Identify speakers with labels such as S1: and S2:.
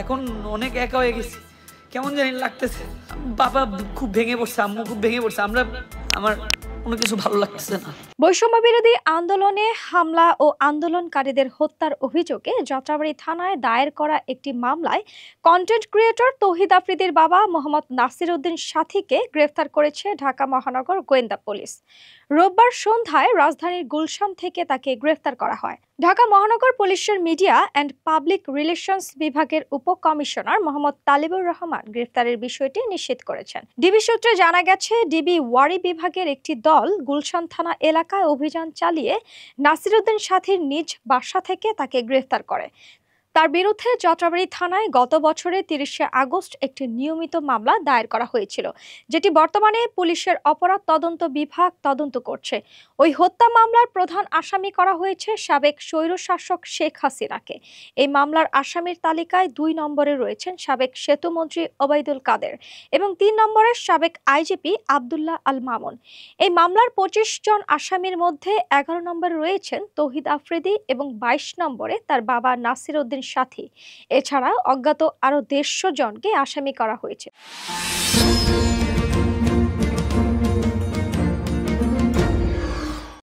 S1: এখন অনেক একা হয়ে গেছি, কেমন জানি লাগতেছে। বাবা খুব ভেঙে পড়ছে, আম্মু খুব ভেঙে পড়ছে, আমার কোনো কিছু ভালো লাগতেছে না।
S2: বৈষম্য বিরোধী আন্দোলনে হামলা ও আন্দোলনকারীদের হত্যার অভিযোগে যাত্রাবাড়ী থানায় দায়ের করা একটি মামলায় কন্টেন্ট ক্রিয়েটর তৌহিদ আফ্রিদির বাবা মোহাম্মদ নাসির উদ্দিন সাথীকে গ্রেফতার করেছে ঢাকা মহানগর গোয়েন্দা পুলিশ। রোববার সন্ধ্যায় রাজধানীর গুলশান থেকে তাকে গ্রেফতার করা হয়। ঢাকা মহানগর পুলিশের মিডিয়া অ্যান্ড পাবলিক রিলেশনস বিভাগের উপকমিশনার মোহাম্মদ তালিবুর রহমান গ্রেফতারের বিষয়টি নিশ্চিত করেছেন। ডিবি সূত্রে জানা গেছে, ডিবি ওয়ারি বিভাগের একটি দল গুলশান থানা এলাকায় অভিযান চালিয়ে নাসির উদ্দিন সাথীর নিজ বাসা থেকে তাকে গ্রেফতার করে। তার বিরুদ্ধে যাত্রাবাড়ী থানায় গত বছরের 30শে আগস্ট একটি নিয়মিত মামলা দায়ের করা হয়েছিল, যেটি বর্তমানে পুলিশের অপরাধ তদন্ত বিভাগ তদন্ত করছে। ওই হত্যা মামলার প্রধান আসামি করা হয়েছে সাবেক স্বৈরশাসক শেখ হাসিনাকে। এই মামলার আসামির তালিকায় 2 নম্বরে রয়েছেন সাবেক সেতুমন্ত্রী ওবায়দুল কাদের এবং 3 নম্বরে সাবেক আইজিপি আব্দুল্লাহ আল মামুন। এই মামলার 25 জন আসামির মধ্যে 11 নম্বরে রয়েছেন তৌহিদ আফ্রিদি এবং 22 নম্বরে তার বাবা নাসির উদ্দিন সাথী। এছাড়া অজ্ঞাত আরো 150 জনকে আসামি করা হয়েছে।